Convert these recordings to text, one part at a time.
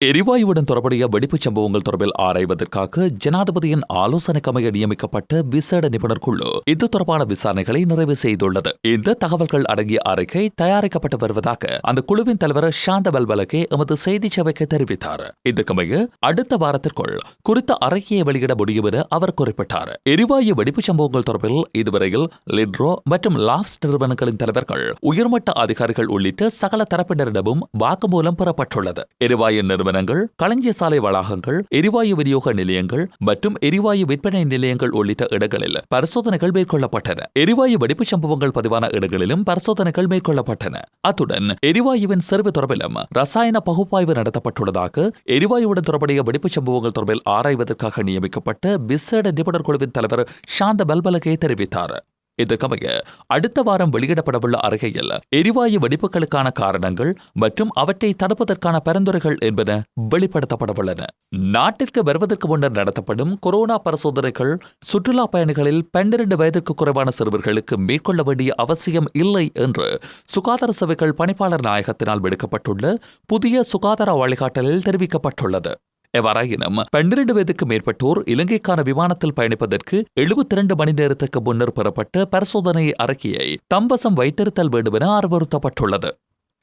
எரிவாயுவுடன் தொடர்புடைய வெடிப்புச் சம்பவங்கள் தொடர்பில் ஆராய்வதற்காக ஜனாதிபதியின் ஆலோசனைக்கமைய நியமிக்கப்பட்ட விசேட நிபுணர் குழு இது தொடர்பான விசாரணைகளை நிறைவு செய்துள்ளது. இந்த தகவல்கள் அடங்கிய அறிக்கை தயாரிக்கப்பட்டு வருவதாக அந்த குழுவின் தலைவர் ஷாந்த பல்பலகே எமது செய்தி சேவைக்கு தெரிவித்தார். இதற்கமைய அடுத்த வாரத்திற்குள் குறித்த அறிக்கையை வெளியிட முடியும் என அவர் குறிப்பிட்டார். எரிவாயு வெடிப்புச் சம்பவங்கள் தொடர்பில் இதுவரையில் லிட்ரோ மற்றும் லாப்ஸ் நிறுவனங்களின் தலைவர்கள், உயர்மட்ட அதிகாரிகள் உள்ளிட்ட சகல தரப்பினரிடமும் வாக்குமூலம் பெறப்பட்டுள்ளது. எரிவாயு நிறுவனங்கள், களஞ்சிய சாலை வளாகங்கள், எரிவாயு விநியோக நிலையங்கள் மற்றும் எரிவாயு விற்பனை நிலையங்கள் உள்ளிட்ட இடங்களில் பரிசோதனைகள் மேற்கொள்ளப்பட்டன. எரிவாயு வெடிப்புச் சம்பவங்கள் பதிவான இடங்களிலும் பரிசோதனைகள் மேற்கொள்ளப்பட்டன. அத்துடன் எரிவாயுவின் செறிவு தொடர்பிலும் ரசாயன பகுப்பாய்வு நடத்தப்பட்டுள்ளதாக எரிவாயுவுடன் தொடர்புடைய வெடிப்புச் சம்பவங்கள் தொடர்பில் ஆராய்வதற்காக நியமிக்கப்பட்ட விசேட நிபுணர் குழுவின் தலைவர் ஷாந்த பல்பலகே தெரிவித்தார். இதற்கமைய அடுத்த வாரம் வெளியிடப்படவுள்ள அறிக்கையில் எரிவாயு வெடிப்புகளுக்கான காரணங்கள் மற்றும் அவற்றை தடுப்பதற்கான பரிந்துரைகள் என்பன வெளிப்படுத்தப்படவுள்ளன. நாட்டிற்கு வருவதற்கு முன்னர் நடத்தப்படும் கொரோனா பரிசோதனைகள் சுற்றுலா பயணிகளில் 12 வயதிற்கு குறைவான சிறுவர்களுக்கு மேற்கொள்ள வேண்டிய அவசியம் இல்லை என்று சுகாதார சேவைகள் பணிப்பாளர் நாயகத்தினால் விடுக்கப்பட்டுள்ள புதிய சுகாதார வழிகாட்டலில் தெரிவிக்கப்பட்டுள்ளது. எவ்வாறாயினும் 12 வயதுக்கு மேற்பட்டோர் இலங்கைக்கான விமானத்தில் பயணிப்பதற்கு 72 மணி நேரத்துக்கு முன்னர் பெறப்பட்ட பரிசோதனை அறிக்கையை தம்வசம் வைத்திருத்தல் வேண்டும் என அறிவுறுத்தப்பட்டுள்ளது.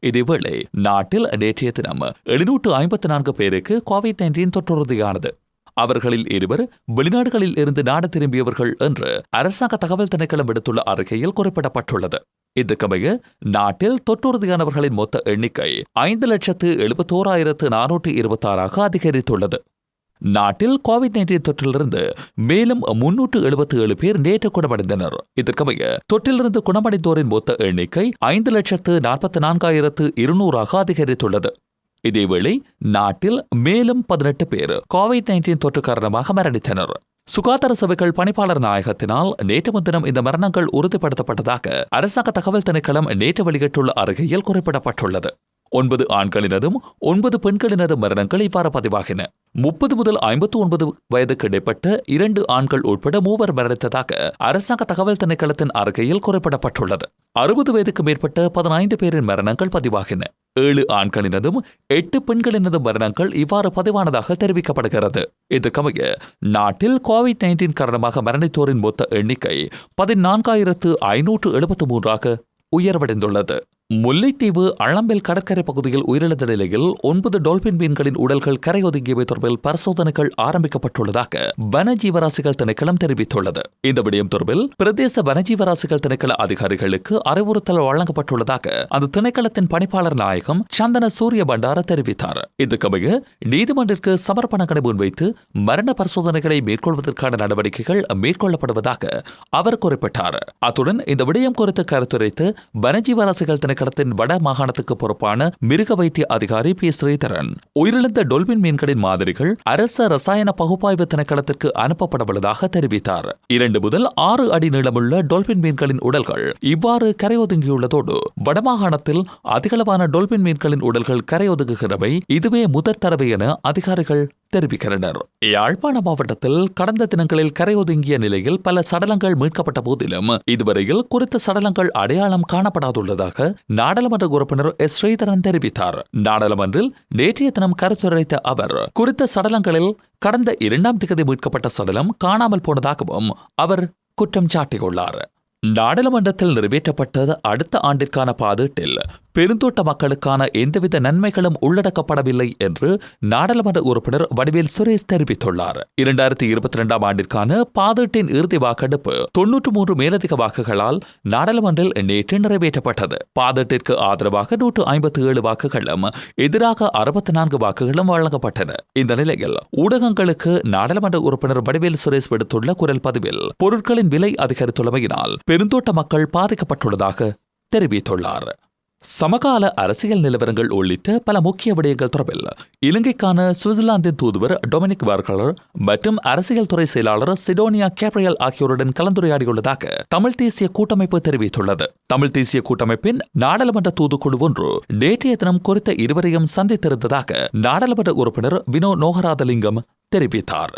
இதேவேளை நாட்டில் நேற்றைய தினம் 754 பேருக்கு கோவிட்-19 தொற்றுறுதியானது. அவர்களில் 2 வெளிநாடுகளில் இருந்து நாடு திரும்பியவர்கள் என்று அரசாங்க தகவல் திணைக்களம் விடுத்துள்ள அறிக்கையில் குறிப்பிடப்பட்டுள்ளது. இதற்கமைய நாட்டில் தொற்றுறுதியானவர்களின் மொத்த எண்ணிக்கை 5,71,426 அதிகரித்துள்ளது. நாட்டில் கோவிட்-19 தொற்றிலிருந்து மேலும் 377 பேர் நேற்று குணமடைந்தனர். இதற்கமைய தொற்றிலிருந்து குணமடைந்தோரின் மொத்த எண்ணிக்கை 5,44,200 அதிகரித்துள்ளது. இதேவேளை நாட்டில் மேலும் 18 பேர் கோவிட்-19 தொற்று காரணமாக மரணித்தனர். சுகாதார சேவைகள் பணிப்பாளர் நாயகத்தினால் நேற்று முன்தினம் இந்த மரணங்கள் உறுதிப்படுத்தப்பட்டதாக அரசாங்க தகவல் திணைக்களம் நேற்று வெளியிட்டுள்ள அறிக்கையில் குறிப்பிடப்பட்டுள்ளது. 9 ஆண்களினதும் 9 பெண்களினதும் மரணங்கள் இவ்வாறு பதிவாகின. 30 முதல் 59 வயதுக்கு இடைப்பட்ட 2 ஆண்கள் உட்பட 3 மரணித்ததாக அரசாங்க தகவல் திணைக்களத்தின் அறிக்கையில் குறிப்பிடப்பட்டுள்ளது. 60 வயதுக்கு மேற்பட்ட 15 பேரின் மரணங்கள் பதிவாகின. 7 ஆண்களினதும் 8 பெண்களினதும் மரணங்கள் இவ்வாறு பதிவானதாக தெரிவிக்கப்படுகிறது. இதற்கமைய நாட்டில் கோவிட்-19 காரணமாக மரணித்தோரின் மொத்த எண்ணிக்கை 14,573 உயர்வடைந்துள்ளது. முல்லைத்தீவு அளம்பெல் கடற்கரை பகுதியில் உயிரிழந்த நிலையில் 9 டால்பின் மீன்களின் உடல்கள் கரையொதுங்கியவை தொடர்பில் பரிசோதனைகள் ஆரம்பிக்கப்பட்டுள்ளதாக வனஜீவராசிகள் திணைக்களம் தெரிவித்துள்ளது. இந்த விடயம் தொடர்பில் பிரதேச வனஜீவராசிகள் திணைக்கள அதிகாரிகளுக்கு அறிவுறுத்தல் வழங்கப்பட்டுள்ளதாக அந்த திணைக்களத்தின் பணிப்பாளர் நாயகம் சந்தன சூரிய பண்டார தெரிவித்தார். இதற்கமைய நீதிமன்றத்திற்கு சமர்ப்பணங்களை முன்வைத்து மரண பரிசோதனைகளை மேற்கொள்வதற்கான நடவடிக்கைகள் மேற்கொள்ளப்படுவதாக அவர் குறிப்பிட்டார். அத்துடன் இந்த விடயம் குறித்து கருத்துரைத்து வனஜீவராசிகள் திணைக்களத்தின் வட மாகாணத்துக்கு பொறுப்பான மிருக வைத்திய அதிகாரி பி. ஸ்ரீதரன் உயிரிழந்த டொல்பின் மீன்களின் மாதிரிகள் அரச ரசாயன பகுப்பாய்வு திணைக்களத்திற்கு அனுப்பப்படவுள்ளதாக தெரிவித்தார். 2 முதல் 6 அடி நீளமுள்ள டொல்பின் மீன்களின் உடல்கள் இவ்வாறு கரையொதுங்கியுள்ளதோடு வடமாகாணத்தில் அதிகளவான டொல்பின் மீன்களின் உடல்கள் கரையொதுங்குகிறவை இதுவே முதற் தடவை என அதிகாரிகள் தெரிவிக்கின்றனர். யாழ்ப்பாண மாவட்டத்தில் கடந்த தினங்களில் கரையொதுங்கிய நிலையில் பல சடலங்கள் மீட்கப்பட்ட போதிலும் இதுவரையில் குறித்த சடலங்கள் அடையாளம் காணப்படாதுள்ளதாக நாடாளுமன்ற உறுப்பினர் எஸ். ஸ்ரீதரன் தெரிவித்தார். நாடாளுமன்றில் நேற்றைய தினம் கருத்துரைத்த அவர் குறித்த சடலங்களில் கடந்த 2ஆம் திகதி மீட்கப்பட்ட சடலம் காணாமல் போனதாகவும் அவர் குற்றம் சாட்டியுள்ளார். நாடாளுமன்றத்தில் நிறைவேற்றப்பட்ட அடுத்த ஆண்டிற்கான பாதீட்டில் பெருந்தோட்ட மக்களுக்கான எந்தவித நன்மைகளும் உள்ளடக்கப்படவில்லை என்று நாடாளுமன்ற உறுப்பினர் வடிவேல் சுரேஷ் தெரிவித்துள்ளார். 2022ஆம் ஆண்டிற்கான பாதீட்டின் இறுதி வாக்கெடுப்பு 93 மேலதிக வாக்குகளால் நாடாளுமன்றில் நேற்று நிறைவேற்றப்பட்டது. பாதீட்டிற்கு ஆதரவாக 157 வாக்குகளும் எதிராக 64 வாக்குகளும் வழங்கப்பட்டன. இந்த நிலையில் ஊடகங்களுக்கு நாடாளுமன்ற உறுப்பினர் வடிவேல் சுரேஷ் விடுத்துள்ள குரல் பதிவில் பொருட்களின் விலை அதிகரித்துள்ளமையினால் பெருந்தோட்ட மக்கள் பாதிக்கப்பட்டுள்ளதாக தெரிவித்துள்ளார். சமகால அரசியல் நிலவரங்கள் உள்ளிட்ட பல முக்கிய விடயங்கள் தொடர்பில் இலங்கைக்கான சுவிட்சர்லாந்தின் தூதுவர் டொமினிக் வார்கலர் மற்றும் அரசியல் துறை செயலாளர் சிடோனியா கேப்ரியல் ஆகியோருடன் கலந்துரையாடியுள்ளதாக தமிழ் தேசிய கூட்டமைப்பு தெரிவித்துள்ளது. தமிழ் தேசிய கூட்டமைப்பின் நாடாளுமன்ற தூதுக்குழு ஒன்று நேற்றைய தினம் குறித்த இருவரையும் சந்தித்திருந்ததாக நாடாளுமன்ற உறுப்பினர் வினோ நோகராதலிங்கம் தெரிவித்தார்.